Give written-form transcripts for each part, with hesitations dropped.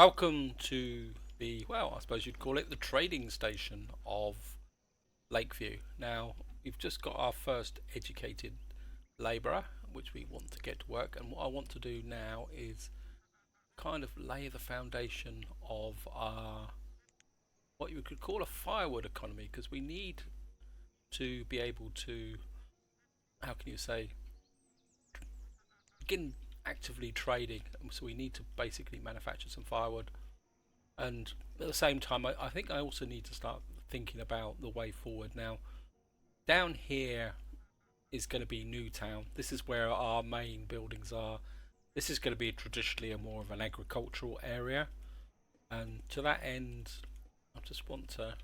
Welcome to the, well, I suppose you'd call it the trading station of Lakeview. Now, we've just got our first educated labourer, which we want to get to work, and what I want to do now is kind of lay the foundation of our, what you could call a firewood economy, because we need to be able to, how can you say, begin actively trading. So we need to basically manufacture some firewood, and at the same time I think I also need to start thinking about the way forward. Now, down here is going to be Newtown. This is where our main buildings are. This is going to be traditionally a more of an agricultural area, and to that end I just want to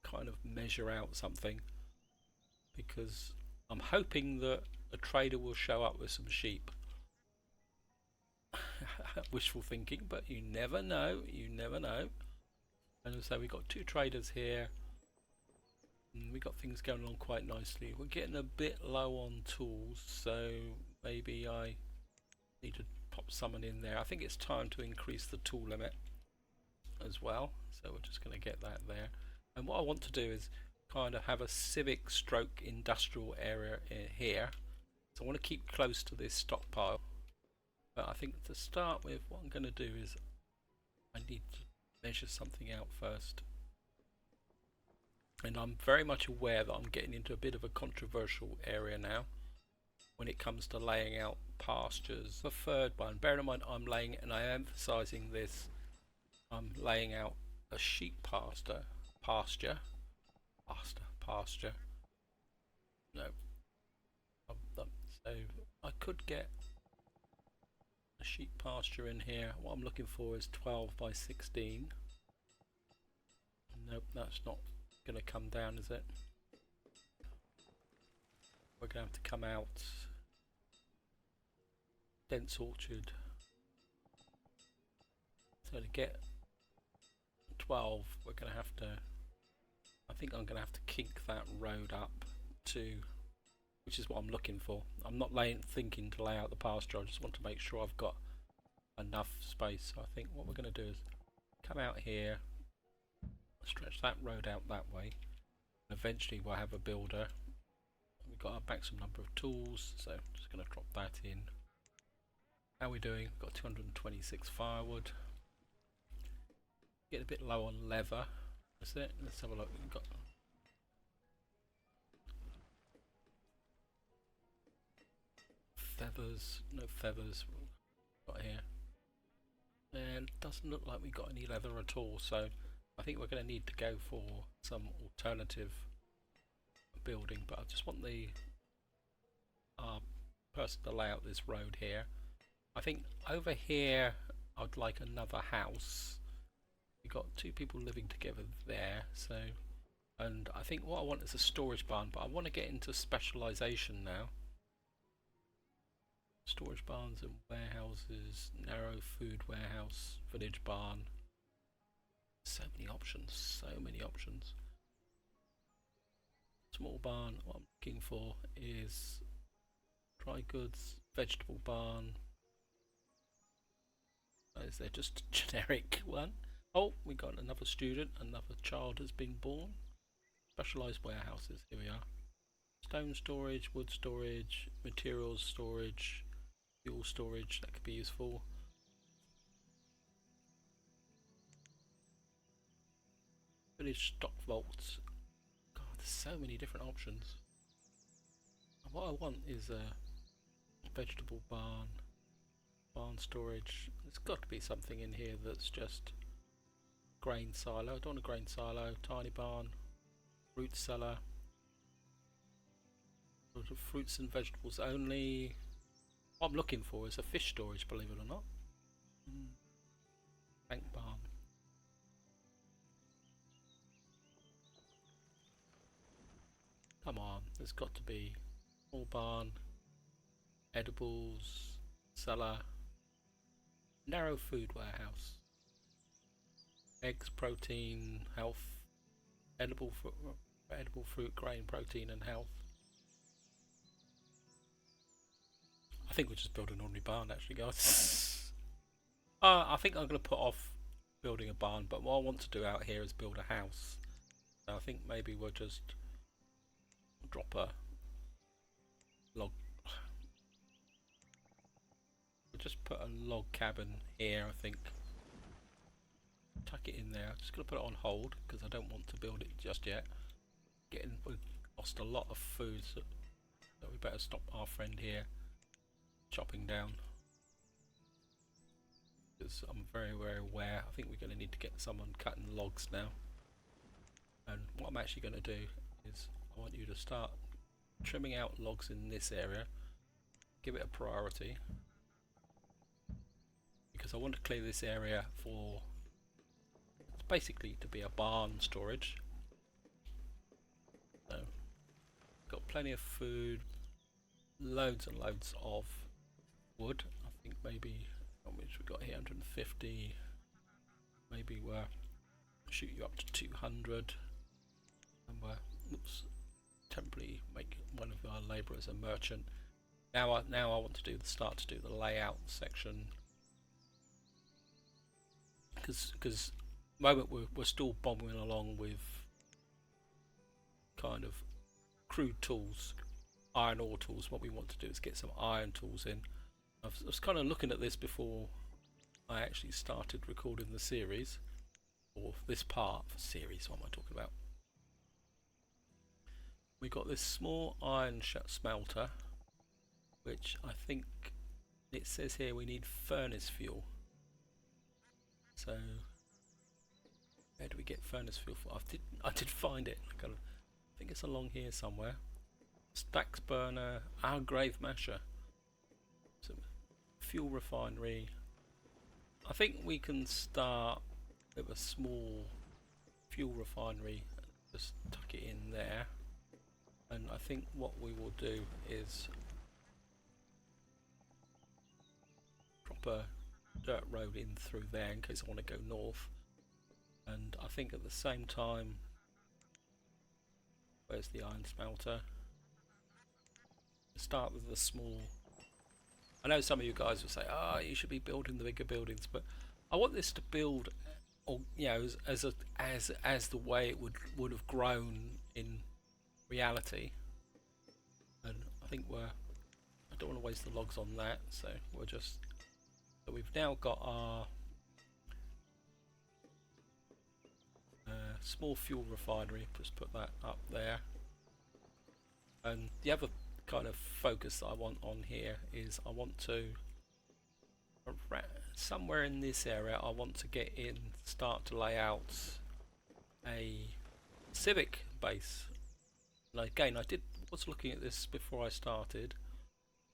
kind of measure out something, because I'm hoping that a trader will show up with some sheep. Wishful thinking, but you never know, you never know. And so we've got two traders here, and we got things going on quite nicely. We're getting a bit low on tools, so maybe I need to pop someone in there. I think it's time to increase the tool limit as well, so we're just going to get that there. And what I want to do is kind of have a civic stroke industrial area here, so I want to keep close to this stockpile. But I think to start with, what I'm going to do is I need to measure something out first. And I'm very much aware that I'm getting into a bit of a controversial area now when it comes to laying out pastures. The third one, bear in mind I'm laying, and I am emphasising this, I'm laying out a sheep pasture. No. So I could get a sheep pasture in here. What I'm looking for is 12 by 16. Nope, that's not going to come down, is it? We're going to have to come out dense orchard. So to get 12, we're going to have to, I think I'm going to have to kink that road up to, which is what I'm looking for. I'm not thinking to lay out the pasture, I just want to make sure I've got enough space. So I think what we're going to do is come out here, stretch that road out that way, and eventually we'll have a builder. We've got our maximum number of tools, so I'm just going to drop that in. How are we doing? We've got 226 firewood. Get a bit low on leather. That's it. Let's have a look. We've got feathers, no feathers. Got here, and it doesn't look like we got any leather at all. So I think we're going to need to go for some alternative building. But I just want the person to lay out this road here. I think over here I'd like another house. We've got two people living together there, so, and I think what I want is a storage barn, but I want to get into specialisation now. Storage barns and warehouses, narrow food warehouse, village barn. So many options, so many options. Small barn, what I'm looking for is dry goods, vegetable barn. Is there just a generic one? Oh, we got another student, another child has been born. Specialised warehouses, here we are. Stone storage, wood storage, materials storage, fuel storage, that could be useful. Village stock vaults. God, there's so many different options. And what I want is a vegetable barn, barn storage. There's got to be something in here that's just grain silo. I don't want a grain silo. Tiny barn, fruit cellar, sort of fruits and vegetables only. What I'm looking for is a fish storage, believe it or not. Bank barn. Come on, there's got to be small barn, edibles, cellar, narrow food warehouse, eggs, protein, health, edible fruit, grain, protein and health. I think we'll just build an ordinary barn actually, guys. I think I'm going to put off building a barn, but what I want to do out here is build a house. So I think maybe we'll just drop a log. We'll just put a log cabin here, I think. Tuck it in there. I'm just going to put it on hold because I don't want to build it just yet. We've lost a lot of food, so we better stop our friend here chopping down. Because I'm very, very aware. I think we're going to need to get someone cutting logs now. And what I'm actually going to do is I want you to start trimming out logs in this area. Give it a priority. Because I want to clear this area for basically to be a barn storage. So, got plenty of food, loads and loads of wood. I think maybe how much we got here, 150. Maybe we'll shoot you up to 200, and we'll temporarily make one of our labourers a merchant. Now I want to start to do the layout section, because moment we're still bombing along with kind of crude tools, iron ore tools. What we want to do is get some iron tools in. I was kind of looking at this before I actually started recording the series, or this part of the series. What am I talking about? We got this small iron smelter, which I think it says here we need furnace fuel. So where do we get furnace fuel for? I did find it. I think it's along here somewhere. Stacks burner, our grave masher, some fuel refinery. I think we can start with a small fuel refinery. Just tuck it in there. And I think what we will do is drop a dirt road in through there in case I want to go north. And I think at the same time, where's the iron smelter? Start with the small. I know some of you guys will say, "Ah, you should be building the bigger buildings," but I want this to build, or as the way it would have grown in reality. And I think I don't want to waste the logs on that, so so we've now got our small fuel refinery. Just put that up there. And the other kind of focus that I want on here is I want to somewhere in this area I want to start to lay out a civic base. And again, I was looking at this before I started.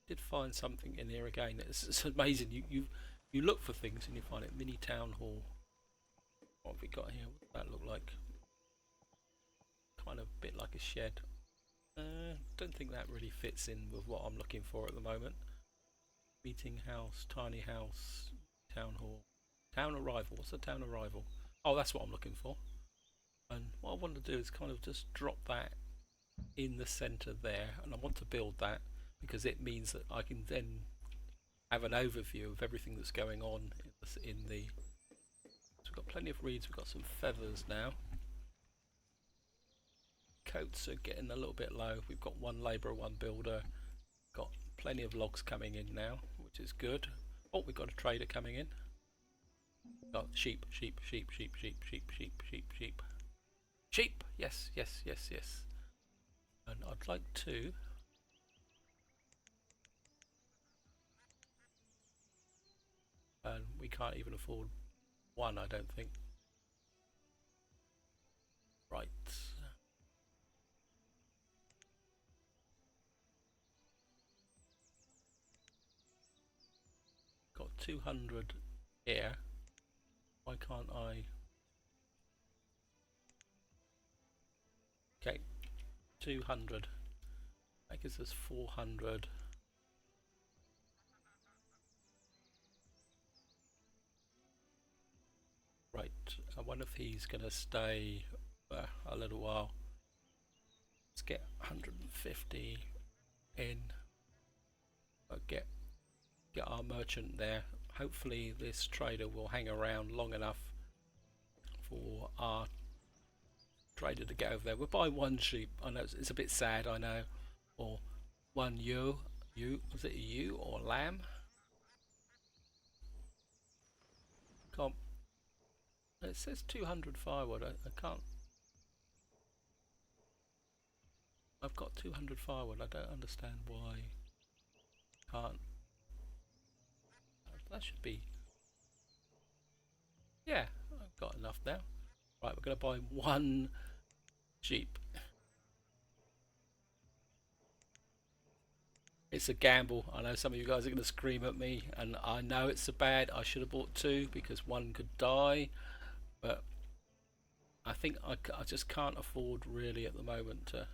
Did find something in here again. It's amazing. You look for things and you find it. Mini town hall. What have we got here? What does that look like? Kind of a bit like a shed. Don't think that really fits in with what I'm looking for at the moment. Meeting house, tiny house, town hall, town arrival. What's a town arrival? Oh, that's what I'm looking for. And what I want to do is kind of just drop that in the centre there, and I want to build that because it means that I can then have an overview of everything that's going on in the. So we've got plenty of reeds. We've got some feathers now. Coats are getting a little bit low. We've got one labourer, one builder. Got plenty of logs coming in now, which is good. Oh, we've got a trader coming in. Got sheep. Sheep! Yes. And I'd like to and we can't even afford one, I don't think. Right. Got 200 here. Why can't I? Okay, 200. That gives us 400. Right, I wonder if he's going to stay a little while. Let's get 150 in. Get our merchant there. hopefully this trader will hang around long enough for our trader to get over there. We'll buy one sheep. I know it's a bit sad, I know. Or one was it a ewe or lamb? Can't. It says 200 firewood. I can't. I've got 200 firewood. I don't understand why I can't. That should be. Yeah, I've got enough now. Right, we're going to buy one sheep. It's a gamble. I know some of you guys are going to scream at me, and I know it's so bad. I should have bought two because one could die, but I think I just can't afford really at the moment to.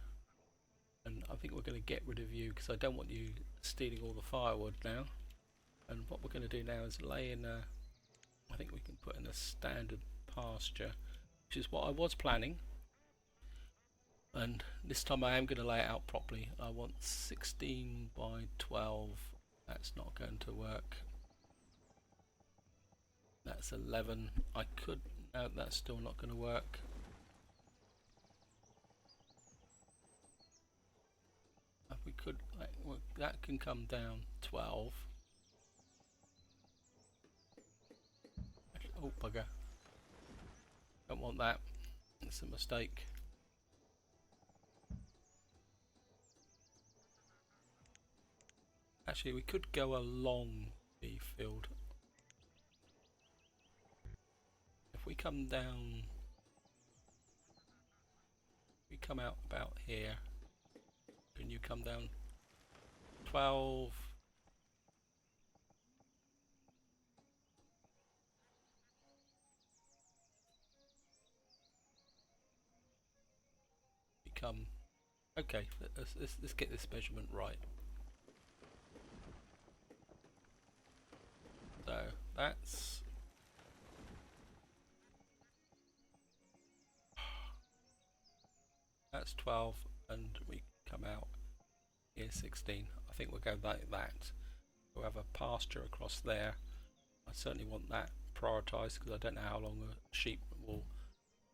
And I think we're going to get rid of you because I don't want you stealing all the firewood now. And what we're going to do now is lay in a, I think we can put in a standard pasture, which is what I was planning. And this time I am going to lay it out properly. I want 16 by 12. That's not going to work. That's 11. I could, no, that's still not going to work. We could, well, that can come down 12. Oh bugger, don't want that, it's a mistake. Actually we could go along the field. If we come down, we come out about here. Can you come down 12? Become okay. Let's get this measurement right. So that's 12, and we come out here 16. I think we'll go like that. We'll have a pasture across there. I certainly want that prioritised because I don't know how long a sheep will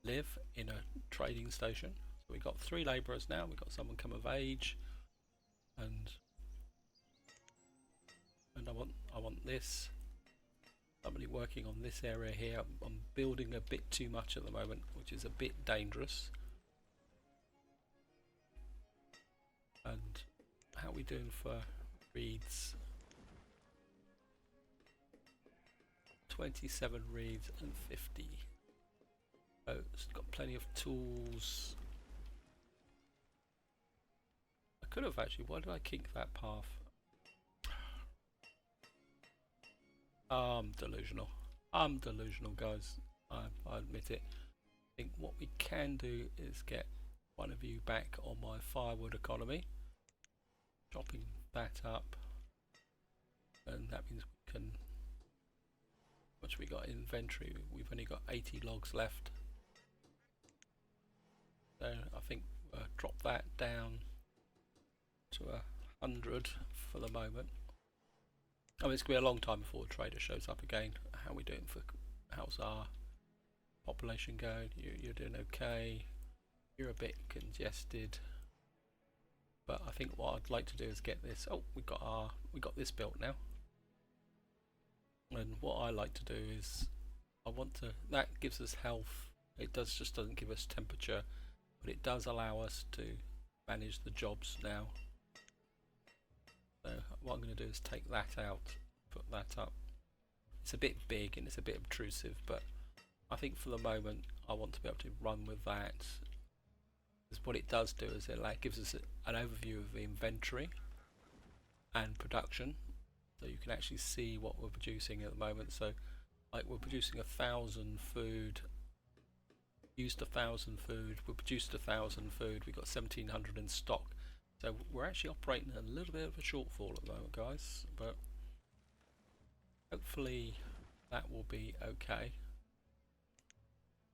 live in a trading station. So we've got 3 labourers now. We've got someone come of age, and I want this. Somebody working on this area here. I'm building a bit too much at the moment, which is a bit dangerous. And how are we doing for reeds? 27 reeds and 50. Oh, it's got plenty of tools. I could have actually. Why did I kink that path? I'm delusional. I'm delusional, guys. I admit it. I think what we can do is get one of you back on my firewood economy, chopping that up, and that means we can. How much we got in inventory? We've only got 80 logs left, so I think drop that down to 100 for the moment. I mean, it's going to be a long time before the trader shows up again. How are we doing for, how's our population going? You're doing okay. You're a bit congested. But I think what I'd like to do is get this, oh, we got this built now. And what I like to do is, I want to, that gives us health. It just doesn't give us temperature, but it does allow us to manage the jobs now. So what I'm going to do is take that out, put that up. It's a bit big and it's a bit obtrusive, but I think for the moment I want to be able to run with that. Because what it does do is it gives us an overview of the inventory and production, so you can actually see what we're producing at the moment. So like we're producing 1,000 food, used 1,000 food, we produced 1,000 food, we've got 1,700 in stock. So we're actually operating a little bit of a shortfall at the moment, guys, but hopefully that will be okay.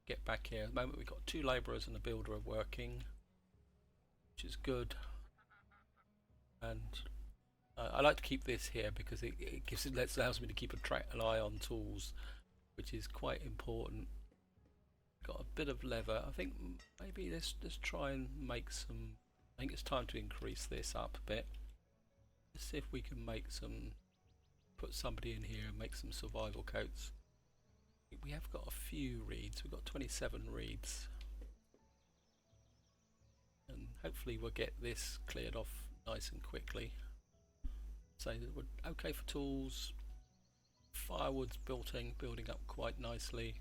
Get back here. At the moment we've got 2 labourers and a builder working, which is good. And I like to keep this here because it allows me to keep an eye on tools, which is quite important. Got a bit of leather. I think maybe let's try and make some. I think it's time to increase this up a bit. Let's see if we can make some. Put somebody in here and make some survival coats. We have got a few reeds. We've got 27 reeds, and hopefully we'll get this cleared off nice and quickly. So we're okay for tools. Firewood's building up quite nicely.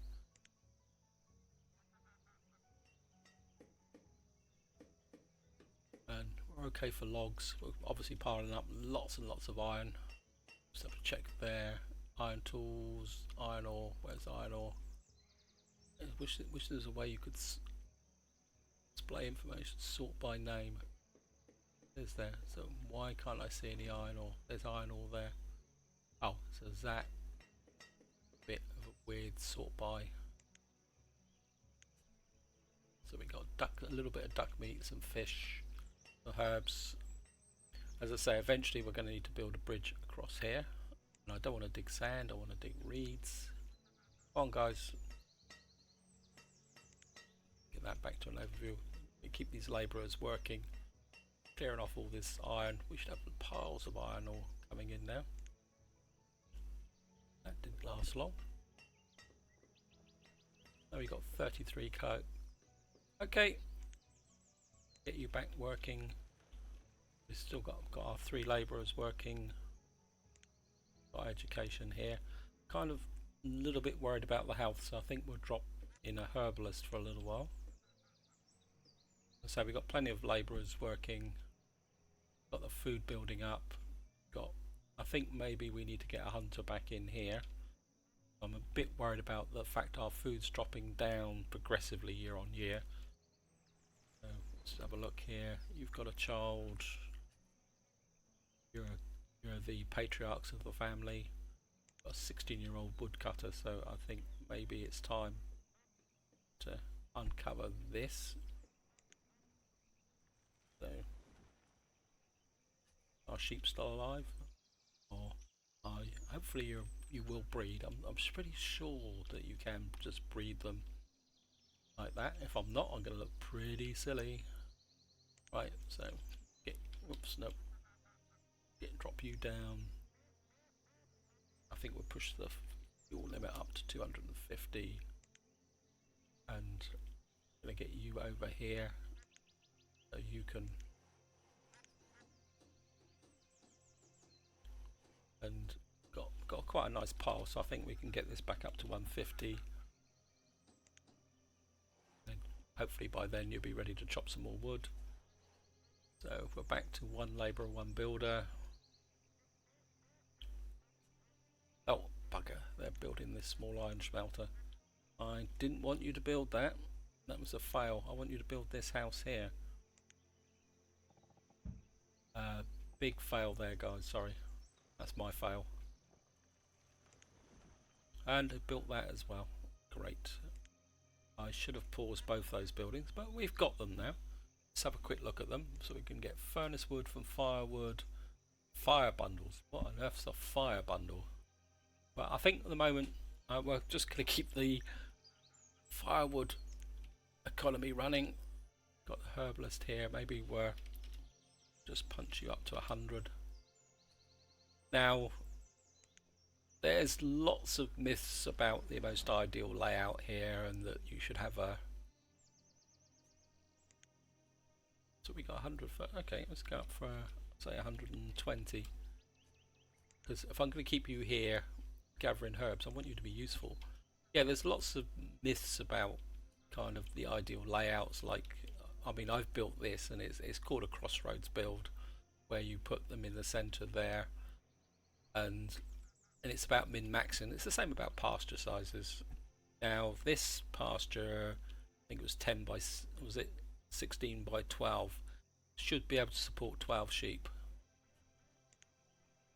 And we're okay for logs. We're obviously piling up lots and lots of iron. Just have to check there. Iron tools, iron ore. Where's iron ore? I wish there was a way you could display information, sort by name. Is there? So why can't I see any iron ore? There's iron ore there. Oh, so that bit of a weird sort by. So we got a little bit of duck meat, some fish, the herbs. As I say, eventually we're going to need to build a bridge across here. And I don't want to dig sand, I want to dig reeds. Come on guys. Get that back to an overview. We keep these labourers working, clearing off all this iron. We should have piles of iron ore coming in now. That didn't last long. Now we got 33 coat. Okay. Get you back working. We've still got our 3 labourers working. Got education here. Kind of a little bit worried about the health, so I think we'll drop in a herbalist for a little while. So we've got plenty of labourers working. Got the food building up. I think maybe we need to get a hunter back in here. I'm a bit worried about the fact our food's dropping down progressively year on year. So let's have a look here. You've got a child. You're the patriarchs of the family. Got a 16-year-old woodcutter, so I think maybe it's time to uncover this. So, are sheep still alive? Or hopefully you will breed. I'm pretty sure that you can just breed them like that. If I'm not, I'm going to look pretty silly. Right, so drop you down. I think we'll push the fuel limit up to 250, and I'm going to get you over here so you can, and got quite a nice pile, so I think we can get this back up to 150, and hopefully by then you'll be ready to chop some more wood. So we're back to 1 labourer, 1 builder. Oh bugger, they're building this small iron smelter. I didn't want you to build that. That was a fail. I want you to build this house here. Big fail there guys, sorry. That's my fail. And I built that as well. Great. I should have paused both those buildings, but we've got them now. Let's have a quick look at them so we can get furnace wood from firewood. Fire bundles. What on earth's a fire bundle? Well, I think at the moment we're just going to keep the firewood economy running. Got the herbalist here. Maybe we're just punch you up to 100. Now, there's lots of myths about the most ideal layout here, and that you should have a. So we got 100 for. Okay, let's go up for say 120. Because if I'm going to keep you here gathering herbs, I want you to be useful. Yeah, there's lots of myths about kind of the ideal layouts. Like, I mean, I've built this, and it's called a crossroads build, where you put them in the center there, and it's about min-maxing. It's the same about pasture sizes. Now this pasture, I think it was 10 by, was it 16 by 12, should be able to support 12 sheep.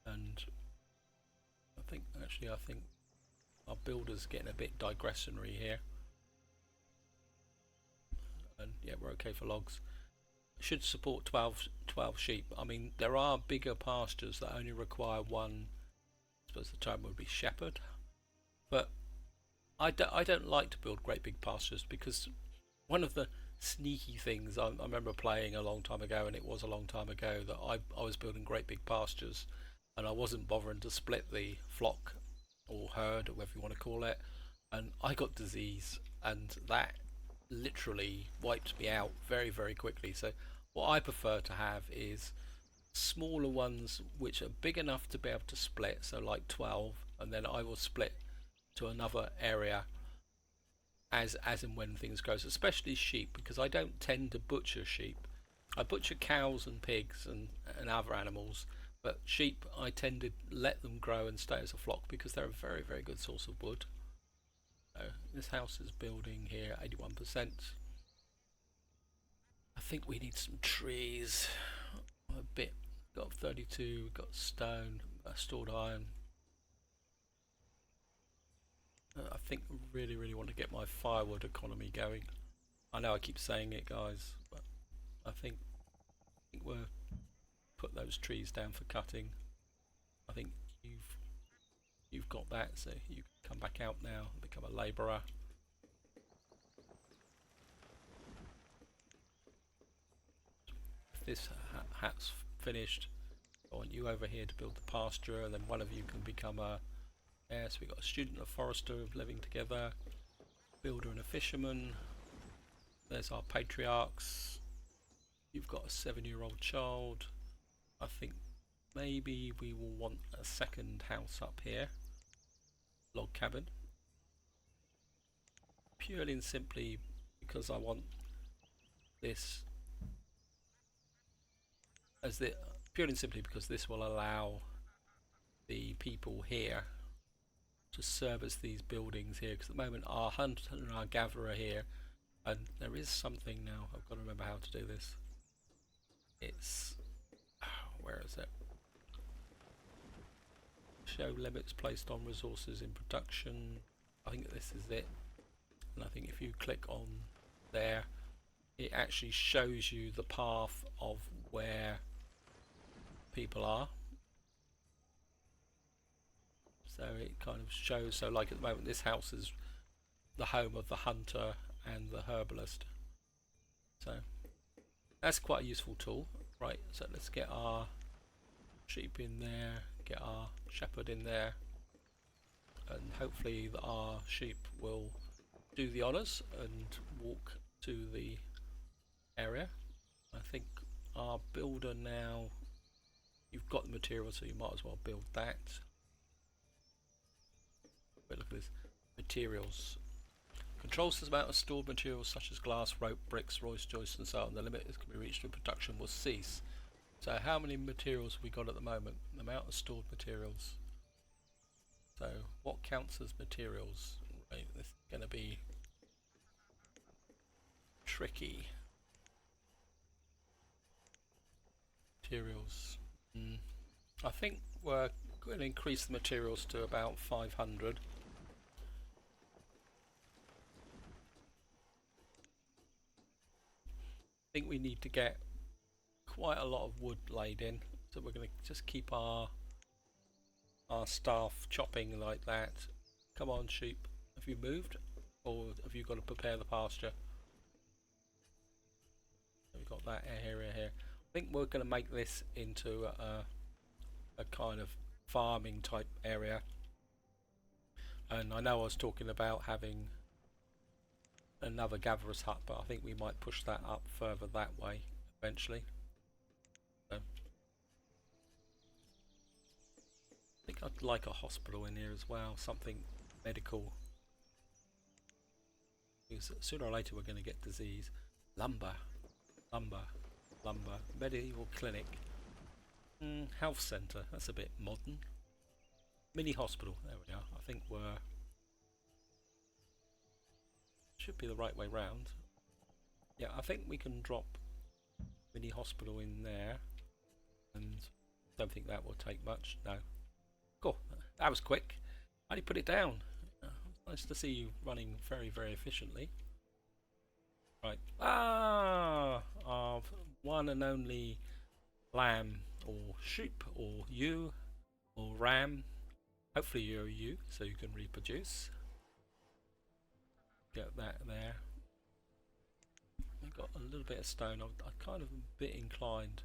And I think our builder's getting a bit digressionary here. And yeah, we're okay for logs. should support 12 sheep. I mean, there are bigger pastures that only require one. I suppose the term would be shepherd, but I don't like to build great big pastures because one of the sneaky things I remember playing a long time ago, and it was a long time ago, that I was building great big pastures and I wasn't bothering to split the flock or herd or whatever you want to call it, and I got disease, and that literally wiped me out very, very quickly. So what I prefer to have is smaller ones which are big enough to be able to split, so like 12, and then I will split to another area as and when things grow, especially sheep, because I don't tend to butcher sheep. I butcher cows and pigs and other animals, but sheep I tend to let them grow and stay as a flock because they're a very, very good source of wood. So this house is building here 81%. I think we need some trees. A bit. Got 32, got stone, stored iron. I think I really, really want to get my firewood economy going. I know I keep saying it, guys, but I think we'll put those trees down for cutting. I think you've got that, so you can come back out now and become a labourer. If this hat's finished, I want you over here to build the pasture, and then one of you can become a so we've got a student and a forester living together, builder and a fisherman. There's our patriarchs. You've got a 7-year-old child. I think maybe we will want a second house up here, log cabin, purely and simply because I want this as the purely and simply because this will allow the people here to service these buildings here, because at the moment our hunter and our gatherer here, and there is something now, I've got to remember how to do this. It's where is it? Show limits placed on resources in production. I think this is it, and I think if you click on there, it actually shows you the path of where people are. So it kind of shows, so like at the moment this house is the home of the hunter and the herbalist. So that's quite a useful tool. Right, so let's get our sheep in there, get our shepherd in there, and hopefully our sheep will do the honours and walk to the area. I think our builder now, you've got the material, so you might as well build that. But look at this, materials. Controls the amount of stored materials such as glass, rope, bricks, Royce joists and so on. The limit that can be reached when production will cease. So how many materials have we got at the moment? The amount of stored materials. So what counts as materials? Right, this is going to be tricky. Materials. I think we're going to increase the materials to about 500. I think we need to get quite a lot of wood laid in, so we're going to just keep our staff chopping like that. Come on, sheep, have you moved, or have you got to prepare the pasture? We've got that area here. I think we're going to make this into a kind of farming type area, and I know I was talking about having another gatherer's hut, but I think we might push that up further that way eventually. So I think I'd like a hospital in here as well, something medical, because sooner or later we're going to get disease. Lumber, medieval clinic, health centre, that's a bit modern. Mini hospital, there we are. I think we're should be the right way round. Yeah, I think we can drop mini hospital in there, and don't think that will take much. No. Cool, that was quick. How do you put it down? Nice to see you running very, very efficiently. Right. Our one and only lamb or sheep or ewe or ram. Hopefully you're a ewe so you can reproduce. Get that there. I've got a little bit of stone. I'm kind of a bit inclined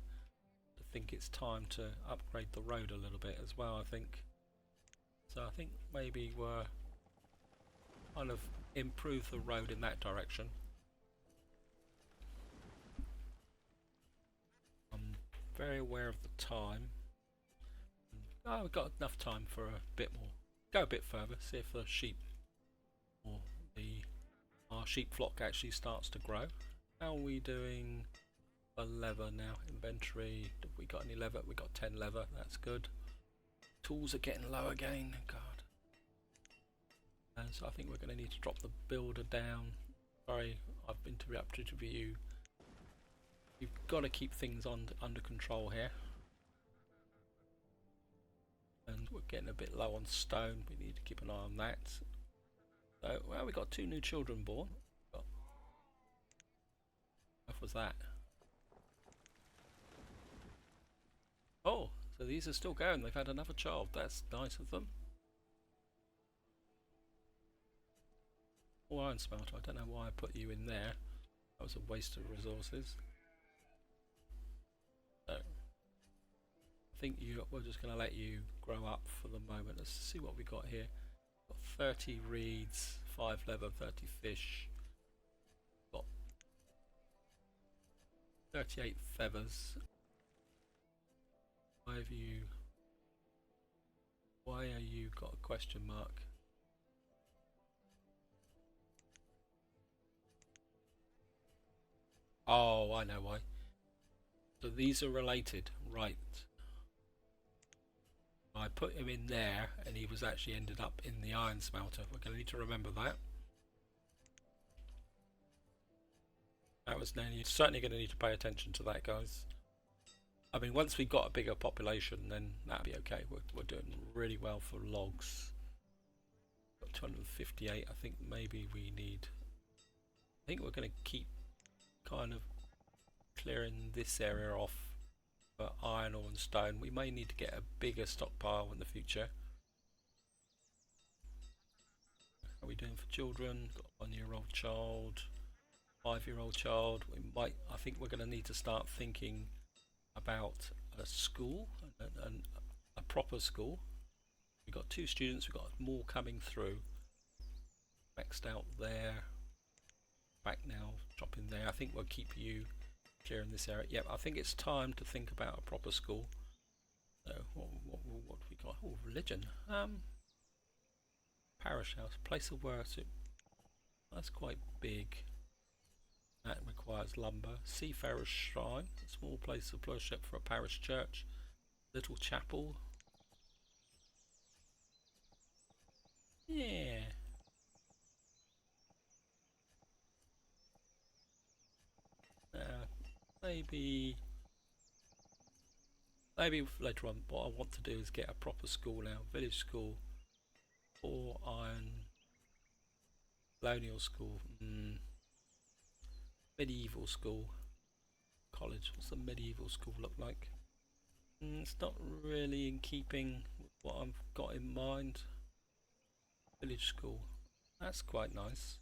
to think it's time to upgrade the road a little bit as well, I think. So I think maybe we're kind of improve the road in that direction. I'm very aware of the time. Oh, we've got enough time for a bit more. Go a bit further, see if the sheep or our sheep flock actually starts to grow. How are we doing for leather now? Inventory, have we got any leather? We got 10 leather, that's good. Tools are getting low again, God. And so I think we're going to need to drop the builder down. Sorry, I've interrupted you. You've got to keep things under control here. And we're getting a bit low on stone. We need to keep an eye on that. So, well, we got 2 new children born. What was that? Oh, so these are still going. They've had another child. That's nice of them. Oh, iron smelter. I don't know why I put you in there. That was a waste of resources. So, I think we're just going to let you grow up for the moment. Let's see what we got here. Got 30 reeds, 5 leather, 30 fish. Got 38 feathers. Why are you got a question mark? Oh, I know why. So these are related, right? I put him in there and he was actually ended up in the iron smelter. We're going to need to remember that. That was certainly going to need to pay attention to that, guys. I mean, once we got a bigger population, then that'd be okay. We're doing really well for logs. Got 258. I think maybe we need. I think we're going to keep kind of clearing this area off for iron ore and stone. We may need to get a bigger stockpile in the future. How are we doing for children? Got a 1-year-old child, 5-year-old child. I think we're going to need to start thinking about a school and a proper school. We've got 2 students. We've got more coming through. Maxed out there. Back now, drop in there. I think we'll keep you clearing this area. Yep, I think it's time to think about a proper school. So what have we got? Oh, religion. Parish house, place of worship. That's quite big. That requires lumber. Seafarer's shrine, a small place of worship for a parish church. Little chapel. Yeah. Maybe later on what I want to do is get a proper school now. Village school or iron. Colonial school. Medieval school. College. What's the medieval school look like? It's not really in keeping with what I've got in mind. Village school. That's quite nice.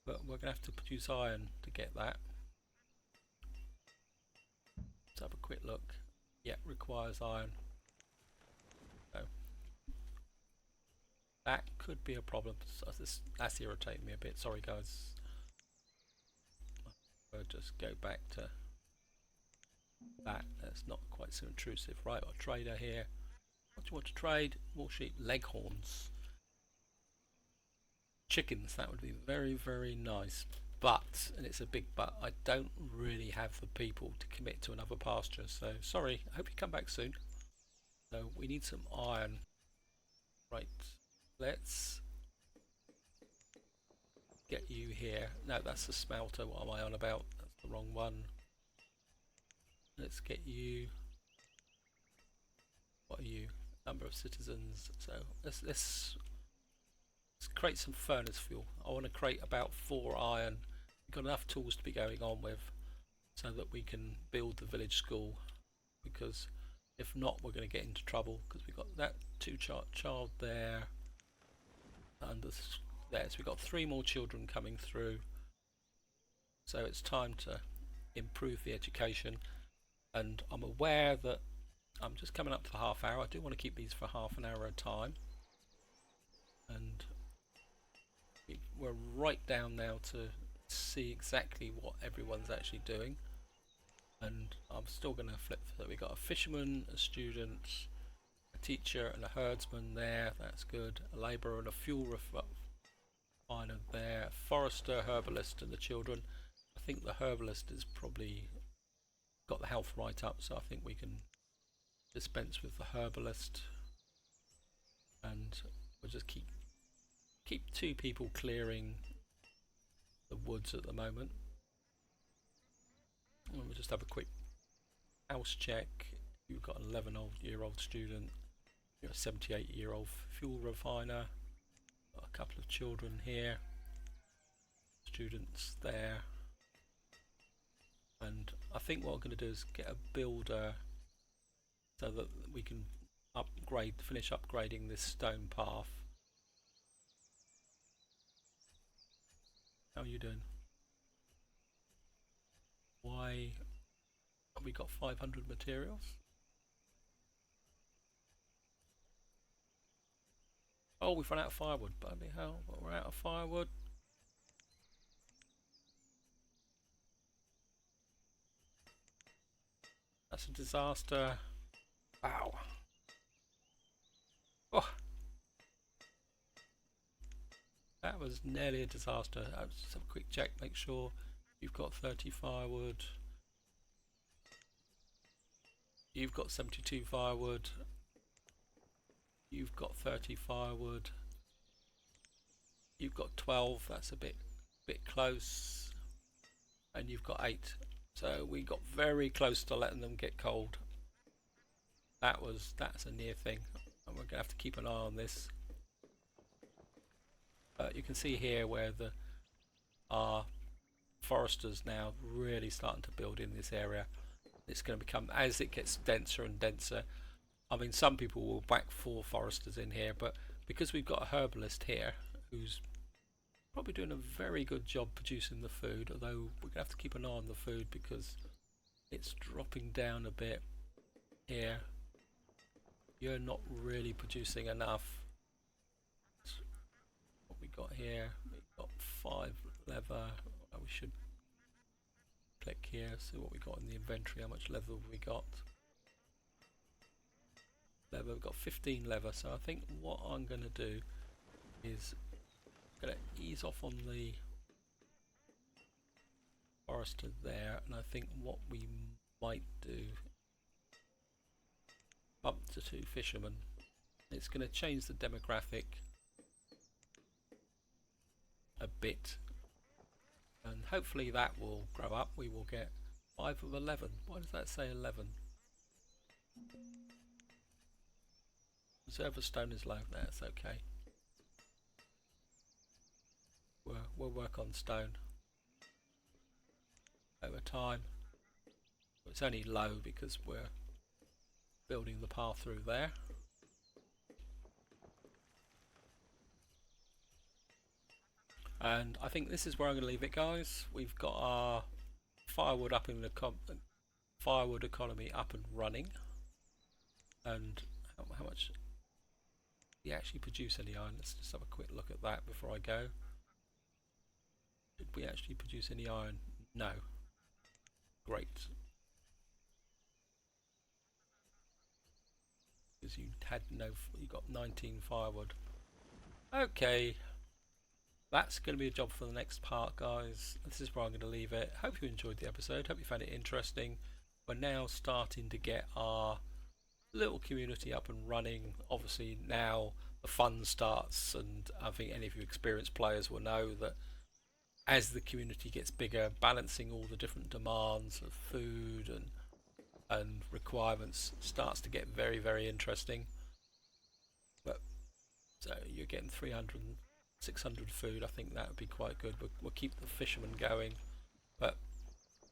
But we're going to have to produce iron to get that. Let's have a quick look. Yeah, requires iron. So that could be a problem. So that's irritating me a bit. Sorry, guys. I'll just go back to that. That's not quite so intrusive. Right, got a trader here. What do you want to trade? More sheep. Leghorns. Chickens. That would be very, very nice. But, and it's a big but, I don't really have the people to commit to another pasture. So, sorry. I hope you come back soon. So, we need some iron. Right. Let's get you here. No, that's the smelter. What am I on about? That's the wrong one. Let's get you. What are you? Number of citizens. So, let's create some furnace fuel. I want to create about 4 iron. We've got enough tools to be going on with. so that we can build the village school, because if not we're going to get into trouble, because we've got that child there and there, so we've got 3 more children coming through, so it's time to improve the education. And I'm aware that I'm just coming up to half hour. I do want to keep these for half an hour at a time, and we're right down now to see exactly what everyone's actually doing. And I'm still going to flip, so we got a fisherman, a student, a teacher and a herdsman there, that's good, a labourer and a fuel refiner there, a forester, herbalist and the children. I think the herbalist has probably got the health right up, so I think we can dispense with the herbalist, and we'll just keep 2 people clearing the woods at the moment. And we'll just have a quick house check. You've got an 11-year-old student, you're a 78-year-old fuel refiner, got a couple of children here, students there, and I think what I'm going to do is get a builder so that we can finish upgrading this stone path. How are you doing? Why have we got 500 materials? Oh, we've run out of firewood. Bloody hell, we're out of firewood. That's a disaster. Wow. Oh, that was nearly a disaster. I'll just have a quick check, make sure you've got 30 firewood. You've got 72 firewood. You've got 30 firewood. You've got 12. That's a bit close. And you've got 8. So we got very close to letting them get cold. That's a near thing, and we're gonna have to keep an eye on this. You can see here where our foresters now really starting to build in this area. It's going to become, as it gets denser and denser. I mean, some people will whack 4 foresters in here, but because we've got a herbalist here who's probably doing a very good job producing the food, although we're going to have to keep an eye on the food because it's dropping down a bit here. You're not really producing enough. What we got here, we've got 5 leather. We should click here, see what we got in the inventory, how much leather have we got. Leather, we've got 15 leather, so I think what I'm going to do is I'm going to ease off on the forester there, and I think what we might do, up to 2 fishermen. It's going to change the demographic a bit, and hopefully that will grow up. We will get 5 of 11. Why does that say 11? Reserve of stone is low. That's okay. We'll work on stone over time. It's only low because we're building the path through there. And I think this is where I'm going to leave it, guys. We've got our firewood up in the firewood economy up and running. And how much do we actually produce any iron? Let's just have a quick look at that before I go. Did we actually produce any iron? No. Great. Because you got 19 firewood. Okay. That's going to be a job for the next part, guys. This is where I'm going to leave it. Hope you enjoyed the episode. Hope you found it interesting. We're now starting to get our little community up and running. Obviously now the fun starts, and I think any of you experienced players will know that as the community gets bigger, balancing all the different demands of food and requirements starts to get very, very interesting. But so you're getting 300 600 food. I think that would be quite good. We'll keep the fishermen going, but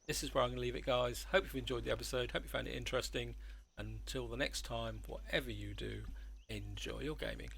this is where I'm going to leave it, guys. Hope you've enjoyed the episode. Hope you found it interesting. Until the next time, whatever you do, enjoy your gaming.